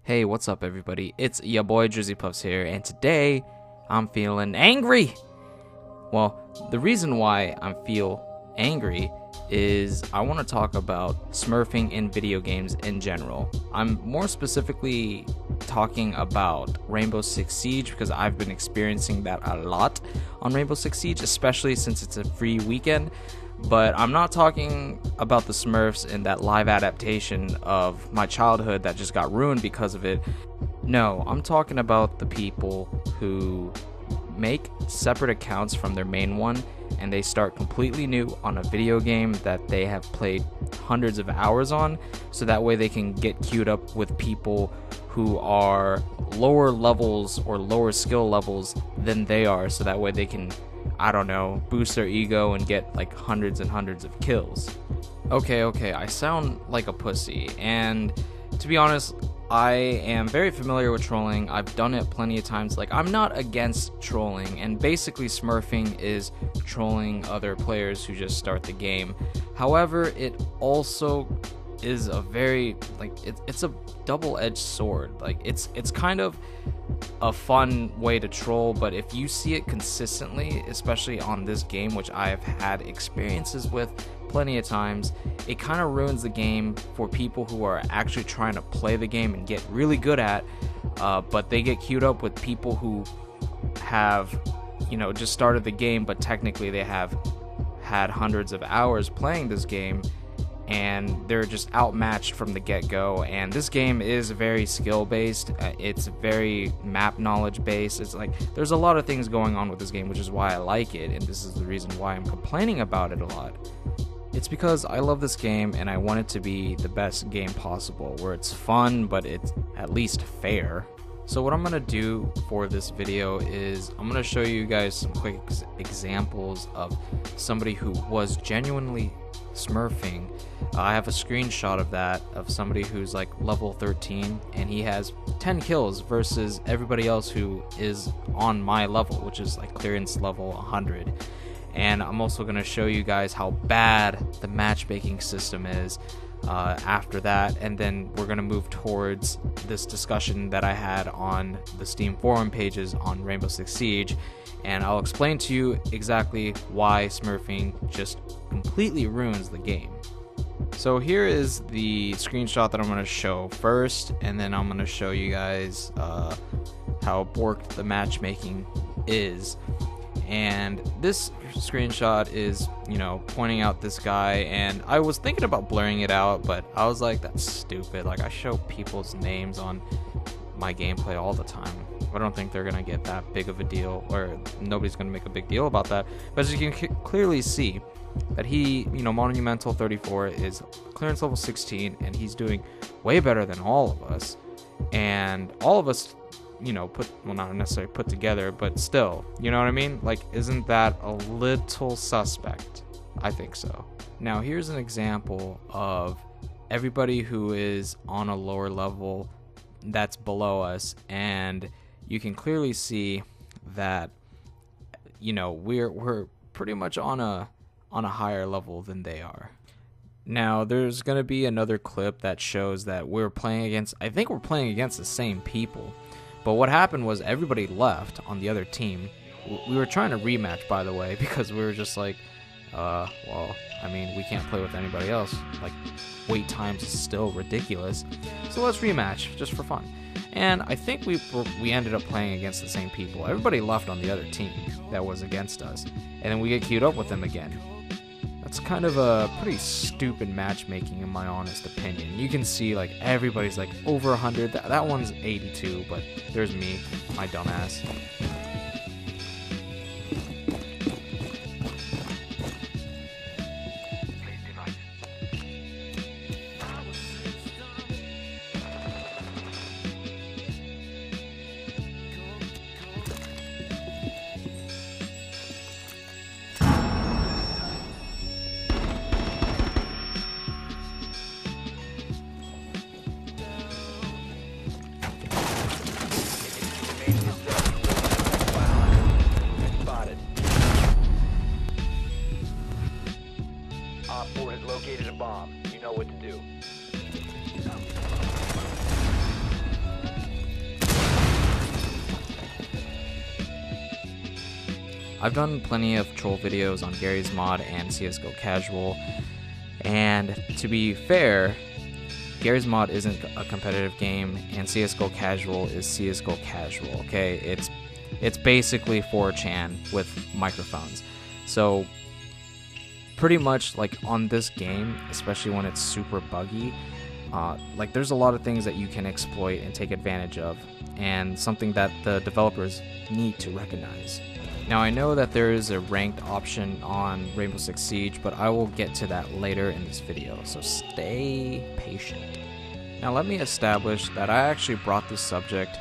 Hey, what's up everybody? It's your boy Drizzy Puffs here, and today I'm feeling angry. Well, the reason why I feel angry is I want to talk about smurfing in video games in general. I'm more specifically talking about Rainbow Six Siege because I've been experiencing that a lot on Rainbow Six Siege, especially since it's a free weekend. But I'm not talking about the Smurfs in that live adaptation of my childhood that just got ruined because of it. No, I'm talking about the people who make separate accounts from their main one and they start completely new on a video game that they have played hundreds of hours on, so that way they can get queued up with people who are lower levels or lower skill levels than they are, so that way they can, I don't know, boost their ego and get like hundreds and hundreds of kills. Okay, I sound like a pussy, and to be honest, I am very familiar with trolling. I've done it plenty of times. Like, I'm not against trolling, and basically smurfing is trolling other players who just start the game. However, it also is a very, like, it's a double-edged sword. Like, it's kind of a fun way to troll, but if you see it consistently, especially on this game, which I have had experiences with plenty of times, it kind of ruins the game for people who are actually trying to play the game and get really good at, but they get queued up with people who have, just started the game, but technically they have had hundreds of hours playing this game, and they're just outmatched from the get-go. And this game is very skill-based, it's very map knowledge-based. It's like, there's a lot of things going on with this game, which is why I like it, and this is the reason why I'm complaining about it a lot. It's because I love this game and I want it to be the best game possible, where it's fun, but it's at least fair. So what I'm going to do for this video is I'm going to show you guys some quick examples of somebody who was genuinely smurfing. I have a screenshot of that, of somebody who's like level 13 and he has 10 kills versus everybody else who is on my level, which is like clearance level 100. And I'm also going to show you guys how bad the matchmaking system is after that, and then we're going to move towards this discussion that I had on the Steam forum pages on Rainbow Six Siege, and I'll explain to you exactly why smurfing just completely ruins the game. So here is the screenshot that I'm going to show first, and then I'm going to show you guys how borked the matchmaking is. And this screenshot is, pointing out this guy, and I was thinking about blurring it out, but I was like, that's stupid. Like, I show people's names on my gameplay all the time. I don't think they're gonna get that big of a deal, or nobody's gonna make a big deal about that. But as you can clearly see, that he, Monumental 34 is clearance level 16, and he's doing way better than all of us. And all of us, not necessarily put together, but still, you know what I mean? Like, isn't that a little suspect? I think so. Now, here's an example of everybody who is on a lower level that's below us, and you can clearly see that, we're pretty much on a higher level than they are. Now, there's going to be another clip that shows that I think we're playing against the same people. But what happened was everybody left on the other team. We were trying to rematch, by the way, because we were just like, we can't play with anybody else. Like, wait times is still ridiculous. So let's rematch, just for fun. And I think we ended up playing against the same people. Everybody left on the other team that was against us. And then we get queued up with them again. It's kind of a pretty stupid matchmaking, in my honest opinion. You can see, like, everybody's like over 100. That one's 82, but there's me, my dumbass. I've done plenty of troll videos on Gary's Mod and CSGO Casual, and to be fair, Gary's Mod isn't a competitive game, and CSGO Casual is CSGO Casual, okay? It's basically 4chan with microphones. So pretty much like on this game, especially when it's super buggy, like there's a lot of things that you can exploit and take advantage of, and something that the developers need to recognize. Now I know that there is a ranked option on Rainbow Six Siege, but I will get to that later in this video, so stay patient. Now let me establish that I actually brought this subject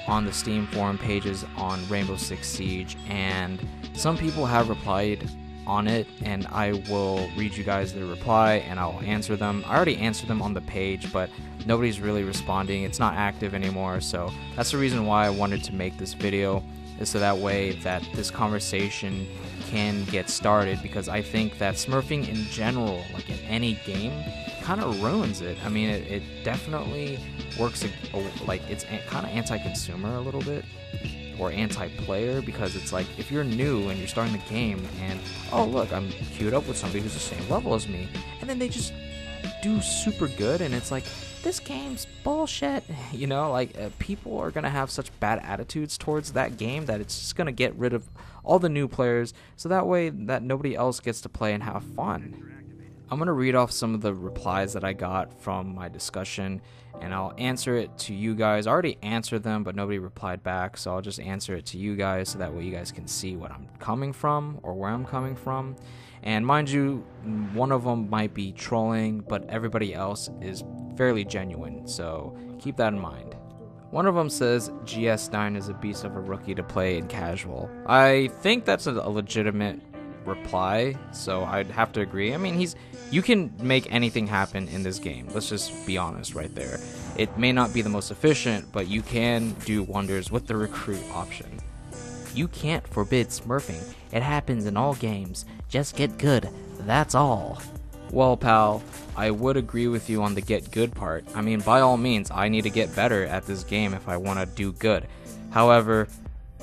on the Steam forum pages on Rainbow Six Siege, and some people have replied on it, and I will read you guys their reply and I'll answer them. I already answered them on the page, but nobody's really responding. It's not active anymore, so that's the reason why I wanted to make this video, is so that way that this conversation can get started, because I think that smurfing in general, like in any game, kind of ruins it. I mean, it definitely works, like it's kind of anti-consumer a little bit, or anti-player, because it's like if you're new and you're starting the game and, oh look, I'm queued up with somebody who's the same level as me, and then they just do super good, and it's like, this game's bullshit, you know, like people are gonna have such bad attitudes towards that game that it's just gonna get rid of all the new players, so that way that nobody else gets to play and have fun. I'm gonna read off some of the replies that I got from my discussion, and I'll answer it to you guys. I already answered them, but nobody replied back, so I'll just answer it to you guys, so that way you guys can see what I'm coming from, or where I'm coming from. And mind you, one of them might be trolling, but everybody else is fairly genuine, so keep that in mind. One of them says, GS9 is a beast of a rookie to play in casual. I think that's a legitimate reply, so I'd have to agree. I mean, you can make anything happen in this game. Let's just be honest right there. It may not be the most efficient, but you can do wonders with the recruit option. You can't forbid smurfing. It happens in all games. Just get good. That's all. Well, pal, I would agree with you on the get good part. I mean, by all means, I need to get better at this game if I want to do good. However,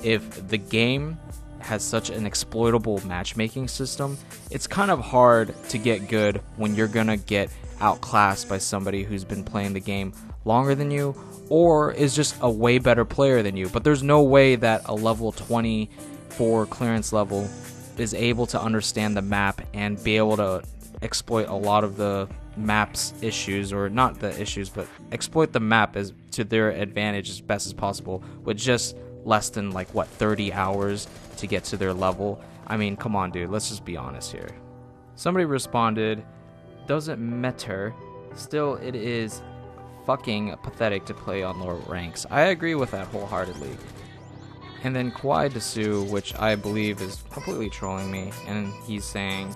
if the game has such an exploitable matchmaking system, it's kind of hard to get good when you're gonna get outclassed by somebody who's been playing the game longer than you, or is just a way better player than you. But there's no way that a level 24 clearance level is able to understand the map and be able to exploit a lot of the map's issues, or not the issues, but exploit the map as to their advantage as best as possible with just less than, like, what, 30 hours to get to their level. I mean, come on, dude, let's just be honest here. Somebody responded, doesn't matter, still it is fucking pathetic to play on lower ranks. I agree with that wholeheartedly. And then Kwai Desu, which I believe is completely trolling me, and he's saying,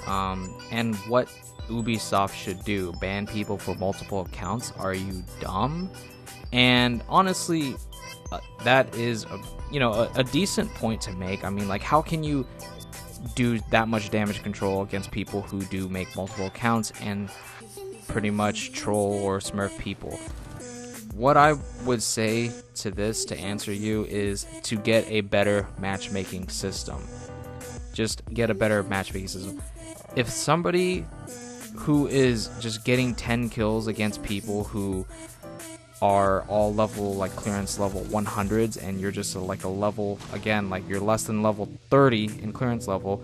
and what Ubisoft should do, ban people for multiple accounts? Are you dumb? And honestly, that is a decent point to make. I mean, like, how can you do that much damage control against people who do make multiple accounts and pretty much troll or smurf people? What I would say to this, to answer you, is to get a better matchmaking system. Just get a better matchmaking system. If somebody who is just getting 10 kills against people who are all level, like clearance level 100s, and you're just like a level, again, like you're less than level 30 in clearance level,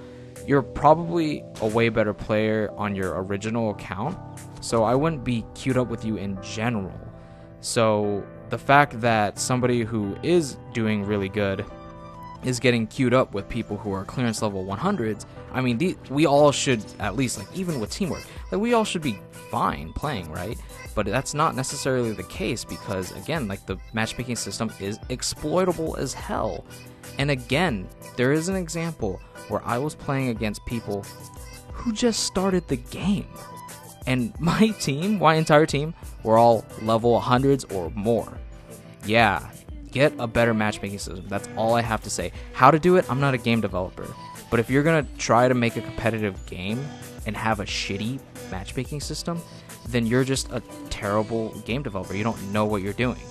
you're probably a way better player on your original account, so I wouldn't be queued up with you in general. So the fact that somebody who is doing really good is getting queued up with people who are clearance level 100s, I mean, we all should, at least, like, even with teamwork, like, we all should be fine playing, right? But that's not necessarily the case, because, again, like, the matchmaking system is exploitable as hell. And again, there is an example where I was playing against people who just started the game, and my entire team, were all level 100s or more. Yeah, get a better matchmaking system. That's all I have to say. How to do it, I'm not a game developer. But if you're gonna try to make a competitive game and have a shitty matchmaking system, then you're just a terrible game developer. You don't know what you're doing.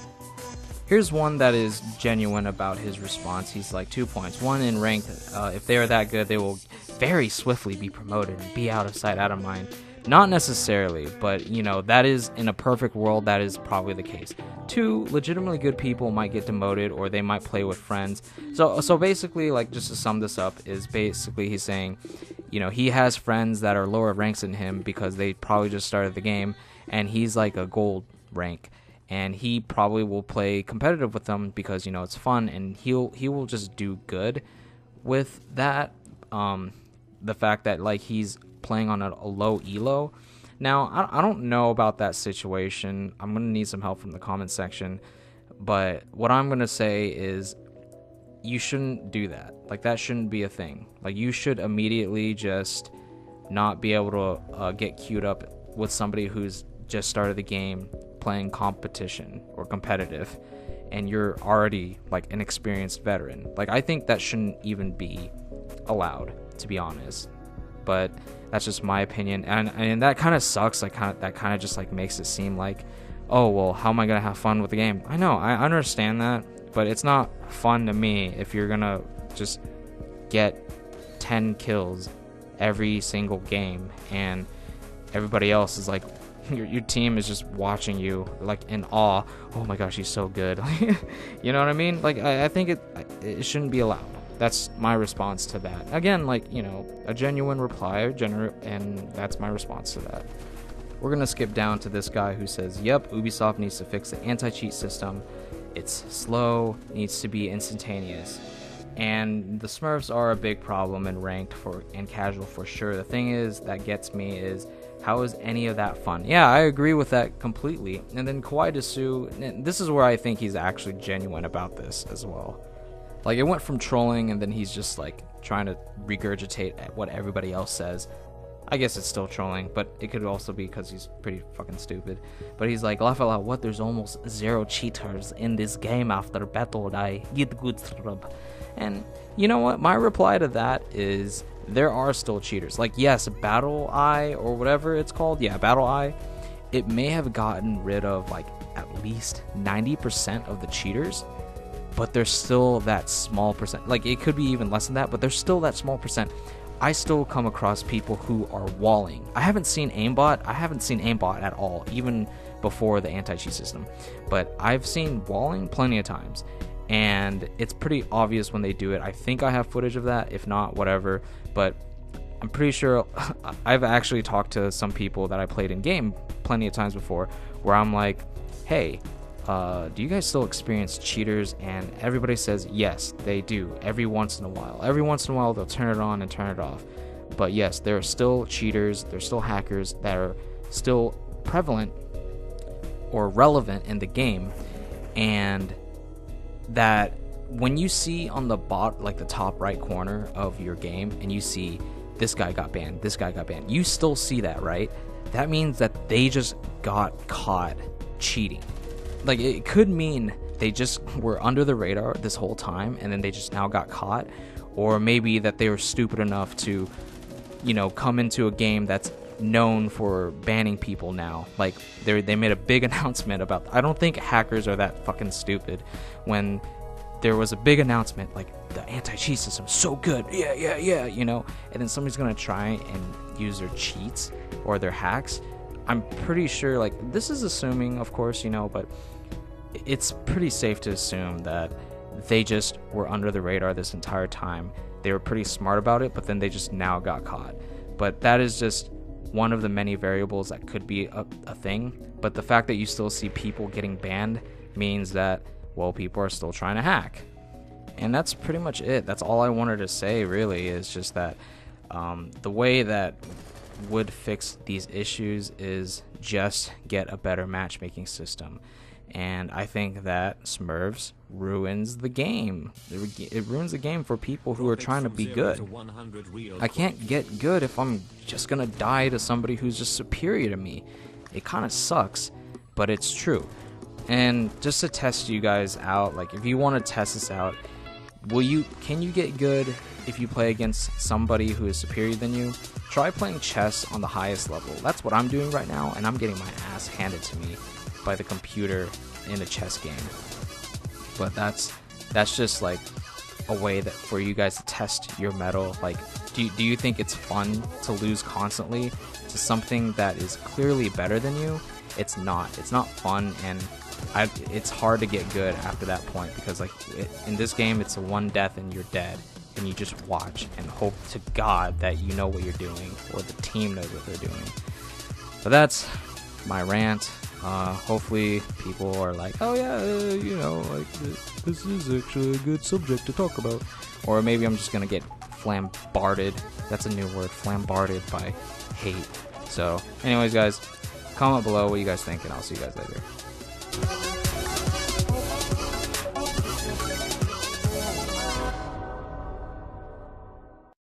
Here's one that is genuine about his response. He's like, 2 points. One, in ranked, if they are that good, they will very swiftly be promoted and be out of sight, out of mind. Not necessarily, but you know, that is, in a perfect world, that is probably the case. 2, legitimately good people might get demoted, or they might play with friends. So basically, like, just to sum this up, is basically he's saying, you know, he has friends that are lower ranks than him because they probably just started the game, and he's like a gold rank, and he probably will play competitive with them because, you know, it's fun, and he will just do good with that. The fact that, like, he's playing on a low elo. Now, I don't know about that situation. I'm going to need some help from the comment section. But what I'm going to say is you shouldn't do that. Like, that shouldn't be a thing. Like, you should immediately just not be able to get queued up with somebody who's just started the game playing competition or competitive, and you're already, like, an experienced veteran. Like, I think that shouldn't even be allowed, to be honest. But that's just my opinion, and that kind of sucks. Like, that kind of just, like, makes it seem like, oh, well, how am I gonna have fun with the game? I know, I understand that, but it's not fun to me if you're gonna just get 10 kills every single game and everybody else is like, your team is just watching you, like, in awe. Oh my gosh, he's so good. You know what I mean? Like, I think it shouldn't be allowed. That's my response to that. Again, like, you know, a genuine reply, and that's my response to that. We're gonna skip down to this guy who says, yep, Ubisoft needs to fix the anti-cheat system. It's slow, needs to be instantaneous. And the Smurfs are a big problem in ranked and casual for sure. The thing is that gets me is, how is any of that fun? Yeah, I agree with that completely. And then Kawaii Desu, this is where I think he's actually genuine about this as well. Like, it went from trolling, and then he's just, like, trying to regurgitate what everybody else says. I guess it's still trolling, but it could also be because he's pretty fucking stupid. But he's like, laugh out loud, what? There's almost 0 cheaters in this game after battle. I get good rub. And you know what? My reply to that is, there are still cheaters. Like, yes, Battle Eye, or whatever it's called. Yeah, Battle Eye. It may have gotten rid of, like, at least 90% of the cheaters, but there's still that small percent. Like, it could be even less than that, but there's still that small percent. I still come across people who are walling. I haven't seen aimbot at all, even before the anti-cheat system. But I've seen walling plenty of times, and it's pretty obvious when they do it. I think I have footage of that. If not, whatever. But I'm pretty sure I've actually talked to some people that I played in game plenty of times before, where I'm like, hey, do you guys still experience cheaters? And everybody says yes, they do, every once in a while. Every once in a while they'll turn it on and turn it off. But yes, there are still cheaters, there's still hackers that are still prevalent or relevant in the game, and that when you see on the like the top right corner of your game, and you see this guy got banned, this guy got banned, you still see that, right? That means that they just got caught cheating. Like, it could mean they just were under the radar this whole time, and then they just now got caught. Or maybe that they were stupid enough to, you know, come into a game that's known for banning people now. Like, they made a big announcement about... I don't think hackers are that fucking stupid. When there was a big announcement, like, the anti-cheat system is so good, yeah, you know, and then somebody's gonna try and use their cheats or their hacks. I'm pretty sure, like, this is assuming, of course, you know, but it's pretty safe to assume that they just were under the radar this entire time. They were pretty smart about it, but then they just now got caught. But that is just one of the many variables that could be a thing. But the fact that you still see people getting banned means that, well, people are still trying to hack. And that's pretty much it. That's all I wanted to say, really, is just that the way that would fix these issues is just get a better matchmaking system. And I think that Smurfs ruins the game. It ruins the game for people who are trying to be good. I can't get good if I'm just gonna die to somebody who's just superior to me. It kind of sucks, but it's true. And just to test you guys out, like, if you want to test this out, can you get good if you play against somebody who is superior than you? Try playing chess on the highest level. That's what I'm doing right now, and I'm getting my ass handed to me by the computer in a chess game. but that's just like a way that for you guys to test your mettle. Like, do you think it's fun to lose constantly to something that is clearly better than you? It's not fun, and it's hard to get good after that point, because like in this game it's a one death and you're dead, and you just watch and hope to God that you know what you're doing, or the team knows what they're doing. But that's my rant. Hopefully people are like, oh yeah, you know, like this is actually a good subject to talk about. Or maybe I'm just gonna get flambarded. That's a new word, flambarded by hate. So anyways guys, comment below what you guys think, and I'll see you guys later.